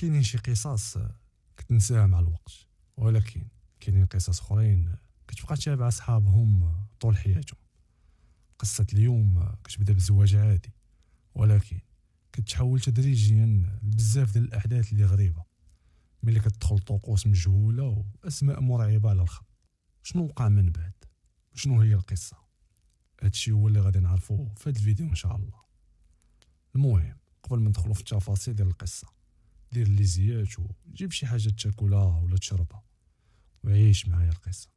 كاينين شي قصص كتنساها مع الوقت، ولكن كاينين قصص اخرين كتبقى تابع صحابهم طول حياتهم. قصة اليوم كتبدا بزواج عادي، ولكن كتحول تدريجيا لبزاف ديال الاحداث اللي غريبه، ملي كتدخل طقوس مجهوله واسماء مرعبه على الخط. شنو وقع من بعد؟ شنو هي القصه؟ هادشي هو اللي غادي نعرفوه في هاد الفيديو ان شاء الله. المهم قبل ما ندخلوا في التفاصيل ديال القصه، دير لي زيات وجيب شي حاجه تاكلها ولا تشربها وعيش معايا القصه.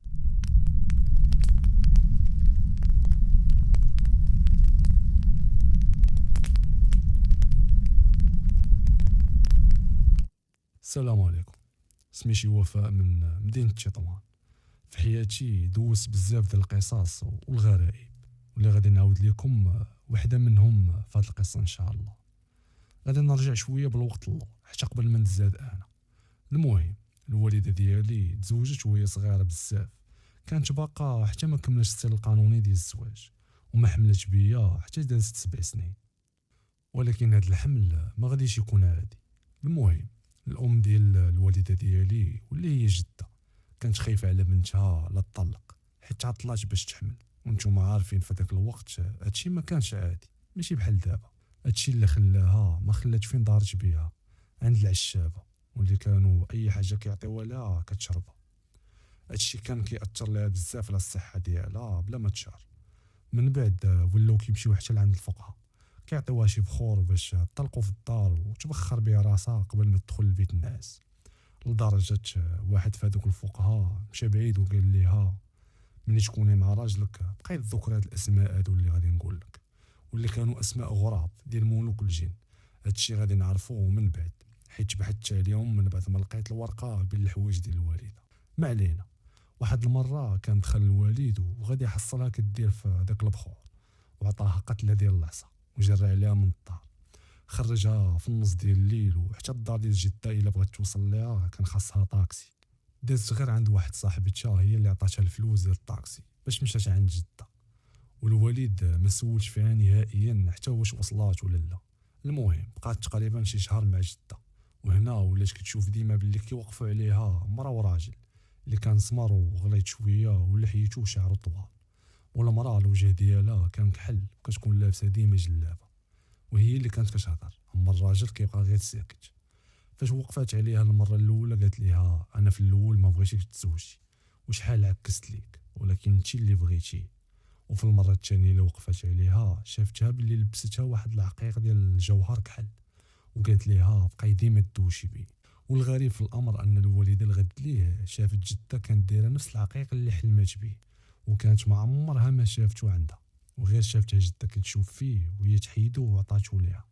السلام عليكم. سميتي وفاء من مدينه تطوان. في حياتي دوزت بزاف ديال القصص والغرائب، واللي غادي نعاود لكم وحده منهم في هذه القصه ان شاء الله. غادي نرجع شويه بالوقت اللور حتى قبل ما نزاد انا. المهم الوالده ديالي تزوجت وهي صغيره بزاف، كانت باقا حتى ما كملش السن القانوني ديال الزواج، وما حملت بيا حتى دازت 7 سنين. ولكن هذا الحمل ما غاديش يكون عادي. المهم الام ديال الوالده ديالي واللي هي جده كانت خايفه على بنتها لا تطلق، حيت عطلات باش تحمل. وانتم عارفين في ذاك الوقت هادشي ما كانش عادي، ماشي بحال دابا. هادشي اللي خلاها ما خلات فين دارت بيها عند العشابه، واللي كانوا اي حاجه كيعطيوها لها كتشربها. هادشي كان كيأثر لها بزاف على الصحه ديالها بلا ما تشعر. من بعد ولاو كيمشيو حتى لعند الفقهاء، كيعطيوها شي بخور باش تطلقوا في الدار وتبخر بها راسها قبل ما تدخل لبيت الناس. لدرجه واحد في هذوك الفقهاء مشى بعيد وقال ليها ملي تكوني مع راجلك بقاي تذكر هاد الاسماء هادو اللي غادي نقول لك، واللي كانوا اسماء غراب ديال ملوك الجن. هادشي غادي نعرفوه من بعد، حيت بحثت عليهم من بعد ما لقيت الورقه بين الحوايج ديال الوالده. ما علينا. واحد المره كان دخل الوالد وغادي يحصلها كدير في داك البخور، وعطاها قتله ديال العصا وجرى عليها من الدار. خرجها في النص ديال الليل، وحتى الدار ديال جدة الا بغات توصل ليها كان خاصها طاكسي. دازت غير عند واحد صاحبتها هي اللي عطاتها الفلوس ديال الطاكسي باش مشات عند جدة. والوالد ما سولش فيها نهائيا حتى واش وصلات ولا لا. المهم بقات تقريبا شي شهر مع جدة، وهنا ولات كتشوف ديما باللي كيوقفوا عليها مرا وراجل اللي كان سمر وغليظ شويه ولحيته وشعره طوال. والمراه الوجه ديالها كان كحل وكتكون لابسه ديما جلابه، وهي اللي كانت كتهضر، اما الراجل كيبقى غير ساكت. فاش وقفات عليها المره الاولى قالت ليها انا في الاول ما بغيتيك تزوجي، وشحال عكست ليك، ولكن انت اللي بغيتي. وفي المره الثانيه اللي وقفات عليها شافتها باللي لبستها واحد العقيق ديال الجوهر كحل، وقالت ليها بقاي ديما تدوشي بيه. والغريب في الامر ان الوالده الغد ليه شافت جده كانت دايره نفس العقيق اللي حلمات به، وكانت ما عمرها ما شافته عندها، وغير شافتها جده كتشوف فيه وهي تحيدو وعطاتو ليها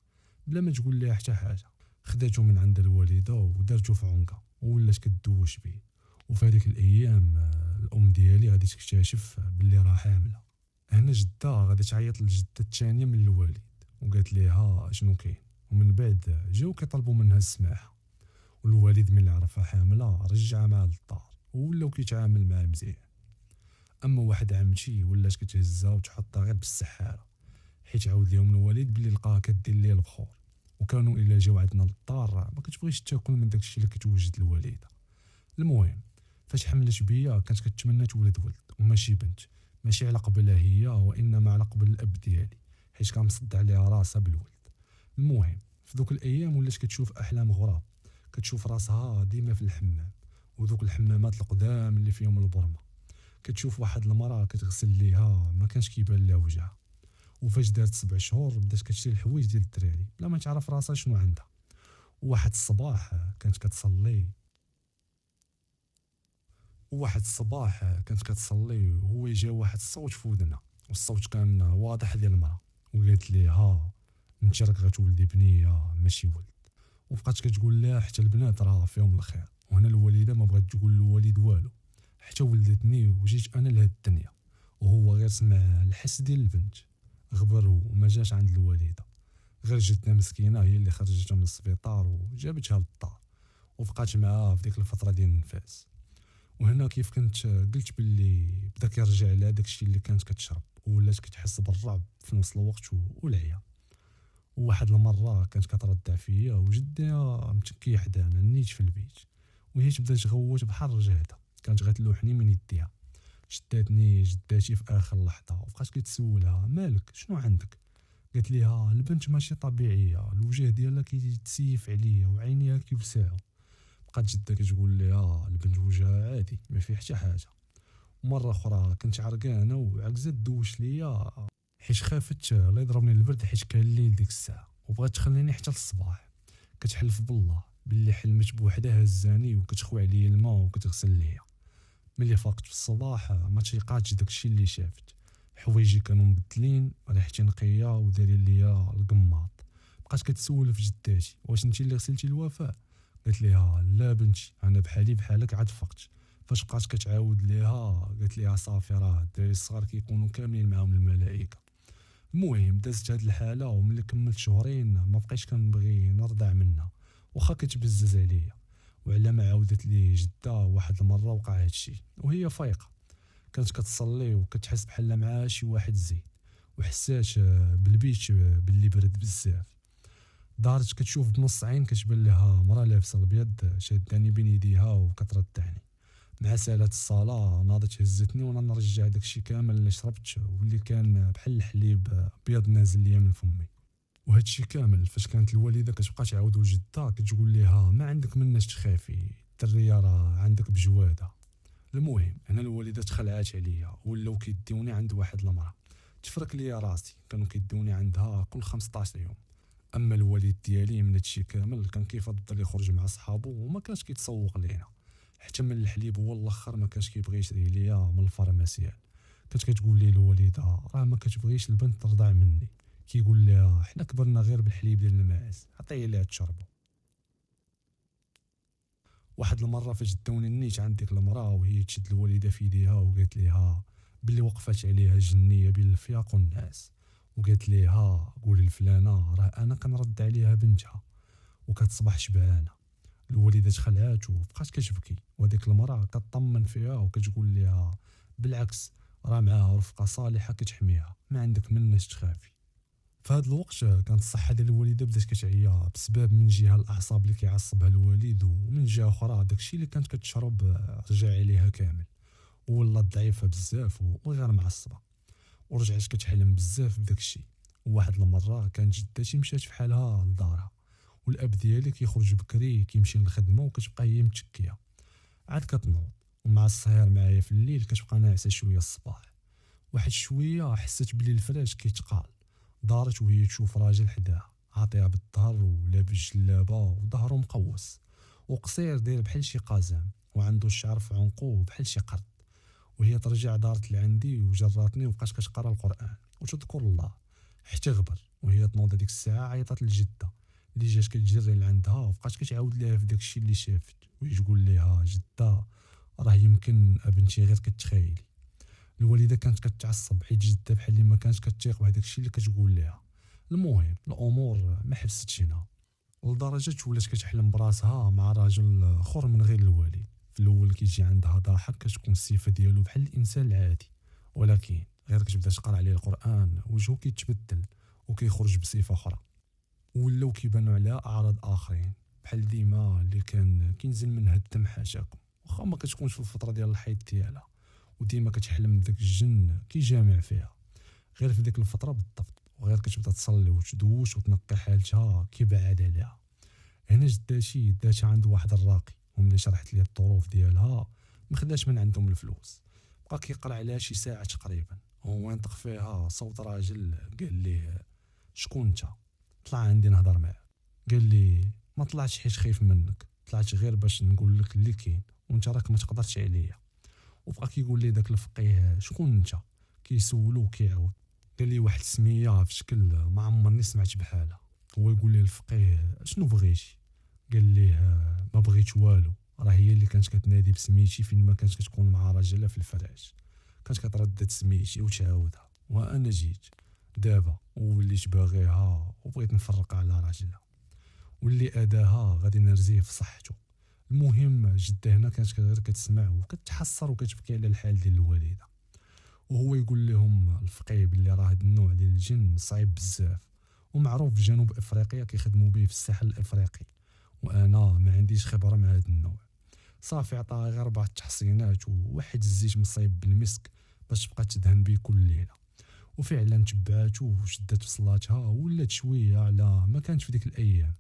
بلا ما تقول ليها حتى حاجه. خداتو من عند الوالده ودارتو في عنقه وولات كدوش به. وفي هذيك الايام الام ديالي غادي تكتشف باللي راه حامله. هنا جده غادي تعيط للجده الثانيه من الوالد وقالت ليها شنو كاين، ومن بعد جاو كيطلبوا منها السماحه. والوالد ملي عرفها حامله رجعها معاه للدار ولاو كيتعامل معاه مزيان. اما واحد عمتي ولات كتهزها وتحطها غير بالسحاره، حيت عاود ليهم الوالد بلي لقاها كدير ليه البخور، وكانوا الا جاو عندنا للدار ما كتبغيش تاكل من داكشي اللي كتوجد الوالده. المهم فاش حملت بيا كانت كتمنى تولد ولد وماشي بنت، ماشي على قبلها هي وانما على قبل الاب ديالي، حيت كان مصدع عليها راسها بالولد. المهم في ذوك الايام ولات كتشوف احلام غراب، كتشوف راسها ديما في الحمام، وذوك الحمامات القدام اللي فيهم البرمه. كتشوف واحد المراه كتغسل ليها ما كانش كيبان لها وجهها. وفاش دارت 7 شهور بدات كتشري الحوايج ديال الدراري بلا ما تعرف راسها شنو عندها. وواحد الصباح كانت كتصلي وهو جا واحد الصوت في ودنها، والصوت كان واضح ديال المراه، وقالت ليها انت راك غتولدي بنيه ماشي ولد. وبقات كتقول لها حتى البنات راه فيهم الخير. وهنا الوالده ما بغات تقول للوالد والو، حتى ولدتني وجيت انا لهاد الدنيا. وهو غير سمع الحس ديال البنت غبر وما جاش عند الوالده. غير جدنا مسكينه هي اللي خرجتها من السبيطار وجابتها للدار وبقات معاها في ديك الفتره ديال النفاس. وهنا كيف كنت قلت باللي بدا كيرجع لها داكشي اللي كانت كتشرب، ولات كتحس بالرعب في نفس الوقت والعيا. وواحد المره كانت كتردع فيا وجديها متكيه حدانا نيت في البيت، وهي تبدا تغوت بحال رجهتها، كانت غتلوحني من يديها. شداتني جداتي في اخر لحظه وبقات كتسولها مالك شنو عندك. قالت ليها البنت ماشي طبيعيه، الوجه ديالها كيتسيف عليا وعينيها كيوسعوا. بقات جده كتقول ليها البنت وجهها عادي ما فيه حتى حاجه. مرة أخرى كنت عرقانة وعكزت دوش ليا حيت خافت لا يضربني البرد حيت كان الليل ديك الساعة، وبغات تخليني حتى للصباح. كتحلف بالله باللي حلمت بوحدة هزاني وكتخوي عليا الماء وكتغسل ليا. ملي فاقت في الصباح ما تيقاتش داكشي اللي شافت. حوايجي كانوا مبدلين، ريحتي نقية ودايرين ليا القماط. بقات كتسول في جداتي واش انتي اللي غسلتي الوفاء. قالت ليها لا بنتي انا بحالي بحالك عاد فقت. فاش بقات كتعاود ليها قالت ليها صافي راه الدراري الصغار كيكونوا كاملين معاهم الملائكه. المهم دازت هاد الحاله وملي كملت شهرين ما بقيتش كنبغي نرضع منها واخا كتبزز عليا. وعلى ما عاودت لي جده واحد المره وقع هادشي وهي فايقه، كانت كتصلي وكتحس بحال معاها شي واحد زين، وحسات بالبيت باللي برد بزاف. دارت كتشوف بنص عين كتبان لها مرا لابسه الابيض شاداني بين يديها وكتردعني. مع سالات الصلاة ناضت هزتني وانا نرجع داكشي كامل اللي شربت واللي كان بحال الحليب بيض نازل ليا من فمي. وهادشي كامل فاش كانت الوالده كتبقى تعاود لجدها كتقول ليها ما عندك مناش تخافي، الدريه راه عندك بجواده. المهم هنا الوالده تخلعات عليا ولاو كيديوني عند واحد المراه تفرك ليا راسي، كانوا كيديوني عندها كل 15 يوم. اما الوالد ديالي من هادشي كامل كان كيفضل يخرج مع صحابو وما كانش كيتسوق لينا. حتى من الحليب هو الاخر ما كانش كيبغي يشري ليا من الفارماسيال. كانت كتقول لي الوالده راه ما كتبغيش البنت ترضع مني، كيقول لها حنا كبرنا غير بالحليب ديال الماعز عطيه ليها تشربو. واحد المره فاش داوني نيت عند ديك المراه وهي تشد الوالده في يديها وقالت ليها باللي وقفات عليها جنيه بين الفياق والناس، وقالت ليها قولي لفلانه راه انا كنرد عليها بنتها وكتصبح شبعانه. الوالده تخلعات وبقات كتبكي وهذيك المراه كطمن فيها وكتقول لها بالعكس راه معاها رفقه صالحه كتحميها ما عندك مناش تخافي. في هذا الوقت كانت الصحه ديال الوالده بدات كتعيا بسبب من جهه الاعصاب اللي كيعصبها الوالد، ومن جهه اخرى داكشي اللي كانت كتشرب رجع عليها كامل وولات ضعيفه بزاف وغير معصبه. ورجعت كتحلم بزاف بداكشي. وواحد المره كانت جدتي مشات في حالها لدارها والاب ديالي كيخرج بكري كيمشي للخدمه وكتبقى هي متكيه عاد كتنوض. ومع السهر معايا في الليل كتبقى ناعسه شويه الصباح. واحد شويه حسيت بلي الفراش كيتقال. دارت وهي تشوف راجل حداها عاطيها بالظهر ولابس جلابه وظهره مقوس وقصير داير بحال شي قزام وعنده الشعر في عنقو بحال شي قرد. وهي ترجع دارت لعندي وجراتني وبقات كتقرا القران وتذكر الله حتى غبر. وهي تنوض هذيك الساعه عيطات لجده اللي جات كتجري لعندها وبقات كتعاود ليها في داكشي اللي شافت وهي تقول ليها جده راه يمكن بنتي غير كتخايلي. الوالده كانت كتعصب حيت جده بحال اللي ما كانتش كتيق بهذاك الشيء اللي كتقول ليها. المهم الامور ما حبستش هنا لدرجه ولات كتحلم براسها مع راجل اخر من غير الوالد. في الاول كيجي عندها ضحك كتكون الصفه ديالو بحال الانسان العادي، ولكن غير كتبدا تقرا عليه القران وجهو كيتبدل وكيخرج بصفه اخرى. ولاو كيبانوا عليها اعراض اخرين بحال ديما اللي كان كينزل منها الدم حاشاكم واخا ما كتكونش في الفتره ديال الحيض ديالها. وديما كتحلم بداك الجن كيجامع فيها غير في ديك الفتره بالضبط، وغير كتبدا تصلي وتدوش وتنقي حالتها كيبعد عليها. هنا جداتي داتها عند واحد الراقي وملي شرحت ليه الظروف ديالها ما خداش من عندهم الفلوس. بقى كيقرا عليها شي ساعه تقريبا هو ينطق فيها صوت راجل قال ليه شكون انت؟ طلع عندي نهضر معاك. قال لي ما طلعتش حيت خايف منك، طلعت غير باش نقول لك اللي كاين وانت راك ما تقدرش عليا. وبقى كيقول لي داك الفقيه شكون انت؟ كيسولو وكيعاود. قال لي واحد السميه في شكل ما عمرني سمعت بحالها. هو يقول لي الفقيه شنو بغيتي؟ قال ليه ما بغيت والو، راه هي اللي كانت كتنادي بسميتي فين ما كانت كتكون مع راجلها في الفراش. كانت كتردد سميتي وتعاودها وانا جيت دابا وليت باغيها وبغيت نفرق على راجلها واللي اداها غادي نرزيه في صحته. المهم جده هنا كانت غير كتسمع وكتحسر وكتبكي على الحال ديال الوالده. وهو يقول لهم الفقيه باللي راه هاد النوع ديال الجن صعيب بزاف ومعروف في جنوب افريقيا كيخدموا به في الساحل الافريقي، وانا ما عنديش خبره مع هذا النوع. صافي عطاها غير 4 تحصينات وواحد الزيت مصايب بالمسك باش تبقى تدهن به كل ليله. وفعلا تبعات وشدات في صلاتها ولات شويه على ما كانت في ديك الايام،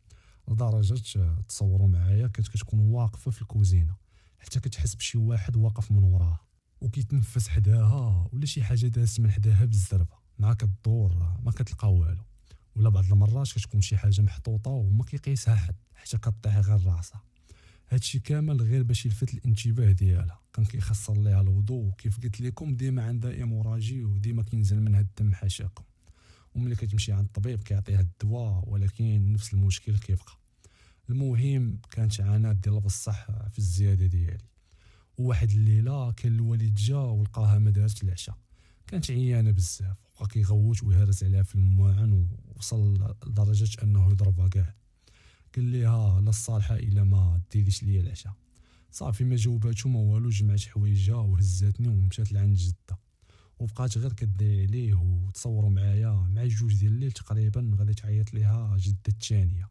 لدرجه تصوروا معايا كانت كتكون واقفه في الكوزينه حتى كتحس بشي واحد واقف من وراها وكيتنفس حداها، ولا شي حاجه دازت من حداها بالزربه مع كدور ما كتلقى والو، ولا بعض المرات كتكون شي حاجه محطوطه وما كيقيسها حد حتى كطيح غير راسها. هادشي كامل غير باش يلفت الانتباه ديالها. كان كيخسر ليها الوضوء وكيف قلت لكم ديما عندها ايموراجي وديما كينزل منها الدم حاشاكم، وملي كتمشي عند الطبيب كيعطيها الدواء ولكن نفس المشكل كيبقى. المهم كانت عانات ديال بصح في الزياده ديالي. وواحد الليله كان الوالد جا ولقاها ما دارت العشاء، كانت عيانه بزاف وبقى كيغوت ويهرس عليها في المواعن ووصل لدرجه انه يضربها كاع. قال ليها لا الصالحه الا ما ديريش ليا العشاء. صافي ما جاوباتو ما والو، جمعت حوايجها وهزاتني ومشات لعند جده وبقات غير كدعي عليه. وتصوروا معايا مع 2 ديال الليل تقريبا غادي تعيط ليها جده الثانيه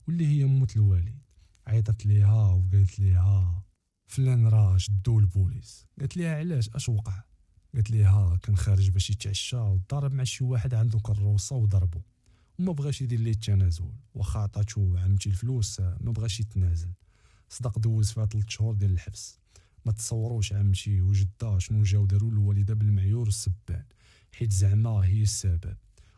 واللي هي موت الوالد. عيطت ليها وقالت ليها فلان راه شدو البوليس. قالت ليها علاش اش وقع؟ قالت ليها كان خارج باش يتعشى وضرب مع شي واحد عنده كروسه وضربو وما بغاش يدير ليه التنازل، واخا عطاتو عمتي الفلوس ما بغاش يتنازل. صدق دوز فيها 3 شهور ديال الحبس. ما تصوروش عمتي وجده شنو جاو داروا الوالده بالمعيور والسبان، حيت زعما هي السبب.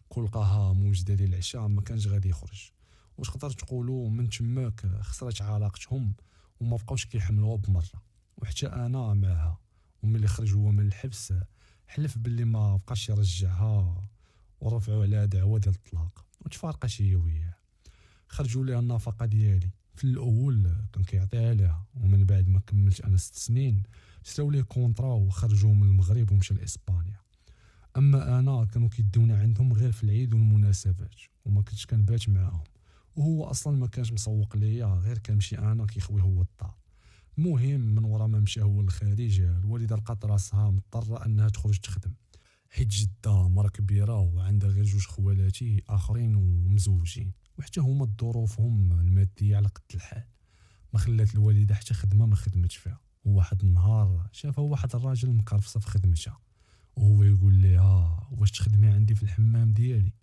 كل لقاها موجده ديال العشاء ما كانش غادي يخرج. واش تقدر تقولوا من تماك خسرت علاقتهم وما بقاوش كيحملوها بمره، وحتى انا معها. وملي خرج هو من الحبس حلف باللي ما بقاش يرجعها ورفعوا عليها دعوه ديال الطلاق وتفارقات هي وياه. خرجوا ليها النفقه ديالي. في الاول كان كيعطيها ليها، ومن بعد ما كملت انا 6 سنين شراو ليه كونطرا وخرجوا من المغرب ومشى لاسبانيا. اما انا كانوا كيدوني عندهم غير في العيد والمناسبات وما كنتش كنبات معاهم، وهو اصلا ما كانش مسوق ليا غير كنمشي انا كيخوي هو الدار. المهم من ورا ما مشى هو للخارج الوالده لقات راسها مضطره انها تخرج تخدم، حيت جده مرا كبيره وعندها غير 2 خوالاتي اخرين ومزوجين، وحتى هما ظروفهم الماديه على قد الحال. ما خلات الوالده حتى خدمه ما خدمتش فيها. وواحد النهار شافها واحد الراجل مكرفصه في خدمتها وهو يقول لها واش تخدمي عندي في الحمام ديالي؟